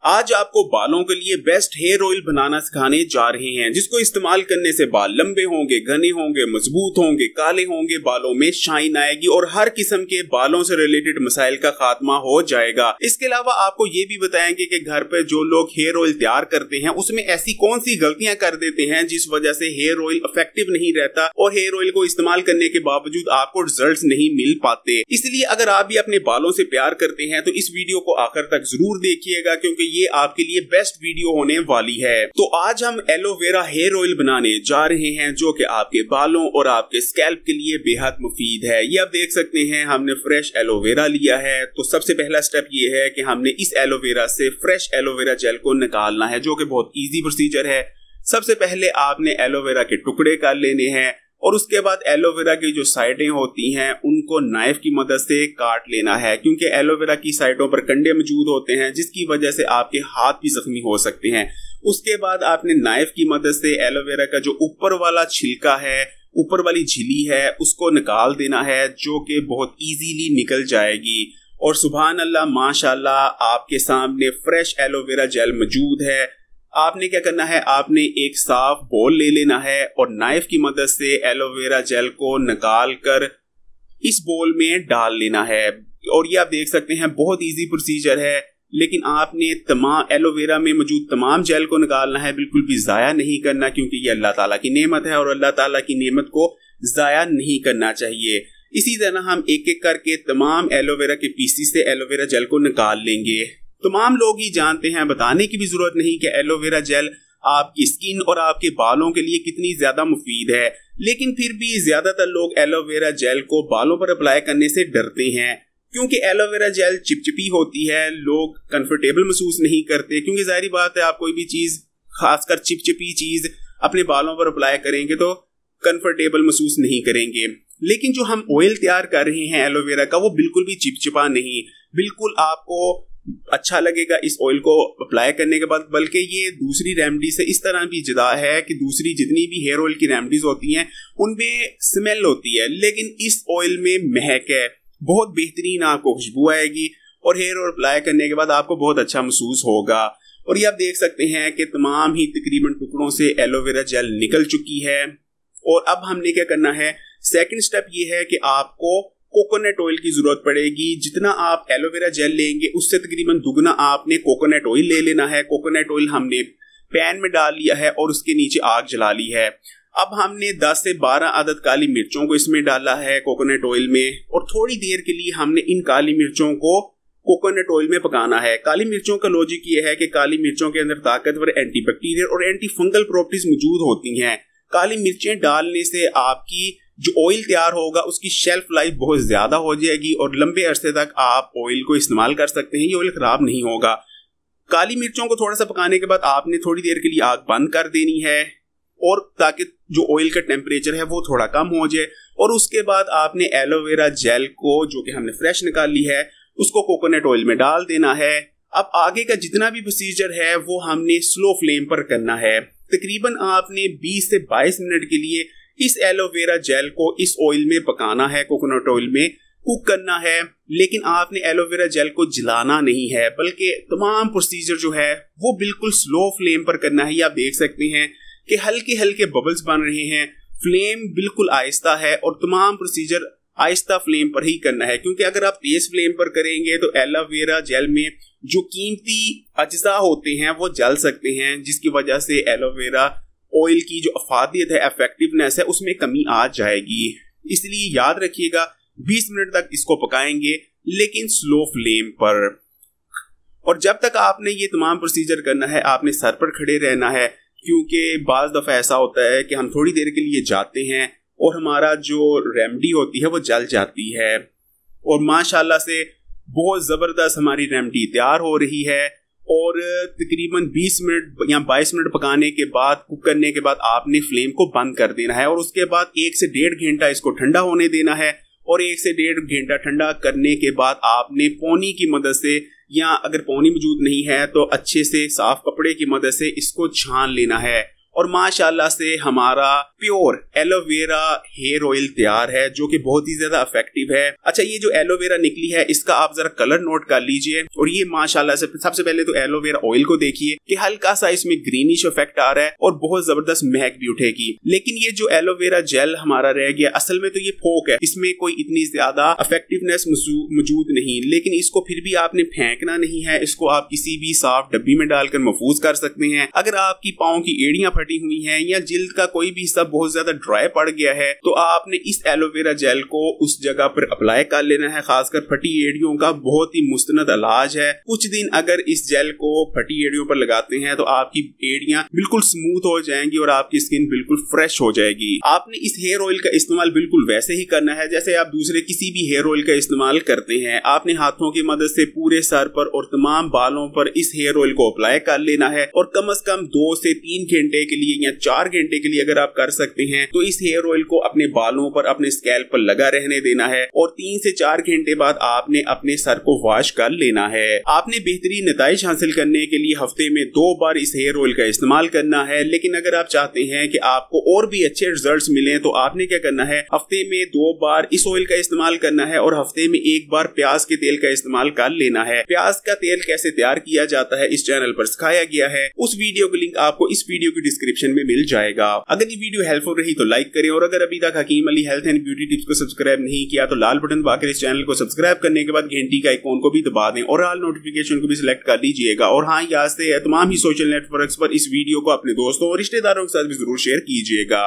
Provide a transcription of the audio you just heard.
आज आपको बालों के लिए बेस्ट हेयर ऑयल बनाना सिखाने जा रहे हैं, जिसको इस्तेमाल करने से बाल लंबे होंगे, घने होंगे, मजबूत होंगे, काले होंगे, बालों में शाइन आएगी और हर किस्म के बालों से रिलेटेड मसाइल का खात्मा हो जाएगा। इसके अलावा आपको ये भी बताएंगे कि घर पे जो लोग हेयर ऑयल तैयार करते हैं उसमें ऐसी कौन सी गलतियां कर देते हैं जिस वजह से हेयर ऑयल इफेक्टिव नहीं रहता और हेयर ऑयल को इस्तेमाल करने के बावजूद आपको रिजल्ट्स नहीं मिल पाते। इसलिए अगर आप भी अपने बालों से प्यार करते हैं तो इस वीडियो को आखिर तक जरूर देखिएगा, क्योंकि ये आपके लिए बेस्ट वीडियो होने वाली है। तो आज हम एलोवेरा हेयर ऑयल बनाने जा रहे हैं जो कि आपके बालों और आपके स्कैल्प के लिए बेहद मुफीद है। ये आप देख सकते हैं हमने फ्रेश एलोवेरा लिया है। तो सबसे पहला स्टेप ये है कि हमने इस एलोवेरा से फ्रेश एलोवेरा जेल को निकालना है, जो कि बहुत इजी प्रोसीजर है। सबसे पहले आपने एलोवेरा के टुकड़े कर लेने हैं और उसके बाद एलोवेरा की जो साइडें होती हैं उनको नाइफ की मदद से काट लेना है, क्योंकि एलोवेरा की साइडों पर कंडे मौजूद होते हैं जिसकी वजह से आपके हाथ भी जख्मी हो सकते हैं। उसके बाद आपने नाइफ की मदद से एलोवेरा का जो ऊपर वाला छिलका है, ऊपर वाली झिल्ली है, उसको निकाल देना है, जो कि बहुत इजीली निकल जाएगी। और सुभान अल्लाह माशाल्लाह आपके सामने फ्रेश एलोवेरा जेल मौजूद है। आपने क्या करना है, आपने एक साफ बोल ले लेना है और नाइफ की मदद से एलोवेरा जेल को निकाल कर इस बोल में डाल लेना है। और ये आप देख सकते हैं बहुत इजी प्रोसीजर है, लेकिन आपने तमाम एलोवेरा में मौजूद तमाम जेल को निकालना है, बिल्कुल भी जाया नहीं करना, क्योंकि ये अल्लाह ताला की नेमत है और अल्लाह ताला की नेमत को जाया नहीं करना चाहिए। इसी तरह हम एक एक करके तमाम एलोवेरा के पीसीस से एलोवेरा जेल को निकाल लेंगे। तमाम लोग ही जानते हैं, बताने की भी जरूरत नहीं कि एलोवेरा जेल आपकी स्किन और आपके बालों के लिए कितनी ज्यादा मुफीद है, लेकिन फिर भी ज्यादातर लोग एलोवेरा जेल को बालों पर अप्लाई करने से डरते हैं, क्योंकि एलोवेरा जेल चिपचिपी होती है। लोग कंफर्टेबल महसूस नहीं करते, क्योंकि जाहिर बात है आप कोई भी चीज, खासकर चिपचिपी चीज अपने बालों पर अप्लाई करेंगे तो कंफर्टेबल महसूस नहीं करेंगे। लेकिन जो हम ऑयल तैयार कर रहे हैं एलोवेरा का, वो बिल्कुल भी चिपचिपा नहीं, बिल्कुल आपको अच्छा लगेगा इस ऑयल को अप्लाई करने के बाद। बल्कि ये दूसरी रेमेडी से इस तरह भी जुदा है कि दूसरी जितनी भी हेयर ऑयल की रेमेडीज होती हैं उनमें स्मेल होती है, लेकिन इस ऑयल में महक है, बहुत बेहतरीन आपको खुशबू आएगी और हेयर ऑयल अप्लाई करने के बाद आपको बहुत अच्छा महसूस होगा। और ये आप देख सकते हैं कि तमाम ही तकरीबन टुकड़ों से एलोवेरा जेल निकल चुकी है। और अब हमने क्या करना है, सेकंड स्टेप ये है कि आपको कोकोनट ऑयल की जरूरत पड़ेगी। जितना आप एलोवेरा जेल लेंगे उससे तकरीबन दुगना आपने कोकोनट ऑयल ले लेना है। कोकोनट ऑयल हमने पैन में डाल लिया है और उसके नीचे आग जला ली है। अब हमने 10 से 12 अदद काली मिर्चों को इसमें डाला है कोकोनट ऑयल में, और थोड़ी देर के लिए हमने इन काली मिर्चों को कोकोनट ऑयल में पकाना है। काली मिर्चों का लॉजिक ये है कि काली मिर्चों के अंदर ताकतवर एंटीबैक्टीरियल और एंटी फंगल प्रॉपर्टीज मौजूद होती हैं। काली मिर्चें डालने से आपकी जो ऑयल तैयार होगा उसकी शेल्फ लाइफ बहुत ज्यादा हो जाएगी और लंबे अरसे तक आप ऑयल को इस्तेमाल कर सकते हैं, ये ऑयल खराब नहीं होगा। काली मिर्चों को थोड़ा सा पकाने के बाद आपने थोड़ी देर के लिए आग बंद कर देनी है, और ताकि जो ऑयल का टेम्परेचर है वो थोड़ा कम हो जाए। और उसके बाद आपने एलोवेरा जेल को, जो कि हमने फ्रेश निकाल ली है, उसको कोकोनट ऑयल में डाल देना है। अब आगे का जितना भी प्रोसीजर है वो हमने स्लो फ्लेम पर करना है। तकरीबन आपने 20 से 22 मिनट के लिए इस एलोवेरा जेल को इस ऑयल में पकाना है, कोकोनट ऑयल में कुक करना है। लेकिन आपने एलोवेरा जेल को जलाना नहीं है, बल्कि तमाम प्रोसीजर जो है वो बिल्कुल स्लो फ्लेम पर करना है। ये आप देख सकते हैं कि हल्के हल्के बबल्स बन रहे हैं, फ्लेम बिल्कुल आहिस्ता है और तमाम प्रोसीजर आहिस्ता फ्लेम पर ही करना है, क्योंकि अगर आप तेज फ्लेम पर करेंगे तो एलोवेरा जेल में जो कीमती अज्जा होते हैं वो जल सकते हैं, जिसकी वजह से एलोवेरा ऑयल की जो अफादियत है, इफेक्टिवनेस है, उसमें कमी आ जाएगी। इसलिए याद रखिएगा 20 मिनट तक इसको पकाएंगे, लेकिन स्लो फ्लेम पर। और जब तक आपने ये तमाम प्रोसीजर करना है आपने सर पर खड़े रहना है, क्योंकि बाज़ दफ़ा ऐसा होता है कि हम थोड़ी देर के लिए जाते हैं और हमारा जो रेमेडी होती है वो जल जाती है। और माशाल्लाह से बहुत ज़बरदस्त हमारी रेमेडी तैयार हो रही है। और तकरीबन 20 मिनट या 22 मिनट पकाने के बाद, कुक करने के बाद आपने फ्लेम को बंद कर देना है और उसके बाद 1 से 1.5 घंटा इसको ठंडा होने देना है। और 1 से 1.5 घंटा ठंडा करने के बाद आपने पोनी की मदद से, या अगर पोनी मौजूद नहीं है तो अच्छे से साफ कपड़े की मदद से इसको छान लेना है। और माशाल्लाह से हमारा प्योर एलोवेरा हेयर ऑयल तैयार है, जो कि बहुत ही ज्यादा इफेक्टिव है। अच्छा, ये जो एलोवेरा निकली है इसका आप जरा कलर नोट कर लीजिए, और ये माशाल्लाह से सबसे पहले तो एलोवेरा ऑयल को देखिए कि हल्का सा इसमें ग्रीनिश इफेक्ट आ रहा है और बहुत जबरदस्त महक भी उठेगी। लेकिन ये जो एलोवेरा जेल हमारा रह गया, असल में तो ये फोक है, इसमें कोई इतनी ज्यादा इफेक्टिवनेस मौजूद नहीं, लेकिन इसको फिर भी आपने फेंकना नहीं है, इसको आप किसी भी साफ डब्बी में डालकर महफूज कर सकते हैं। अगर आपकी पाँव की एड़ियां फटी हुई हैं या जिल्द का कोई भी हिस्सा बहुत ज्यादा ड्राई पड़ गया है, तो आपने इस एलोवेरा जेल को उस जगह पर अप्लाई कर लेना है। खासकर फटी एड़ियों का बहुत ही मुस्तनद इलाज है। कुछ दिन अगर इस जेल को फटी एड़ियों पर लगाते हैं तो आपकी एड़ियां बिल्कुल स्मूथ हो जाएंगी और आपकी स्किन बिल्कुल फ्रेश हो जाएगी। आपने इस हेयर ऑयल का इस्तेमाल बिल्कुल वैसे ही करना है जैसे आप दूसरे किसी भी हेयर ऑयल का इस्तेमाल करते हैं। आपने हाथों की मदद से पूरे सर पर और तमाम बालों पर इस हेयर ऑयल को अप्लाई कर लेना है, और कम से कम 2 से 3 घंटे के लिए या 4 घंटे के लिए अगर आप कर सकते हैं तो इस हेयर ऑयल को अपने बालों पर, अपने स्कैल्प पर लगा रहने देना है, और 3 से 4 घंटे बाद आपने अपने सर को वॉश कर लेना है। आपने बेहतरीन नताइज हासिल करने के लिए हफ्ते में 2 बार इस हेयर ऑयल का इस्तेमाल करना है। लेकिन अगर आप चाहते हैं कि आपको और भी अच्छे रिजल्ट्स मिलें तो आपने क्या करना है, हफ्ते में 2 बार इस ऑयल का इस्तेमाल करना है और हफ्ते में 1 बार प्याज के तेल का इस्तेमाल कर लेना है। प्याज का तेल कैसे तैयार किया जाता है इस चैनल पर सिखाया गया है, उस वीडियो का लिंक आपको इस वीडियो की डिस्क्रिप्शन में मिल जाएगा। अगर ये वीडियो हेल्पफुल रही तो लाइक करें, और अगर अभी तक Hakim Ali health and beauty tips को सब्सक्राइब नहीं किया तो लाल बटन दबाकर इस चैनल को सब्सक्राइब करने के बाद घंटी का आइकॉन को भी दबा दें और ऑल नोटिफिकेशन को भी सिलेक्ट कर लीजिएगा। और हाँ, यहाँ से तमाम ही सोशल नेटवर्क्स पर इस वीडियो को अपने दोस्तों और रिश्तेदारों के साथ भी जरूर शेयर कीजिएगा।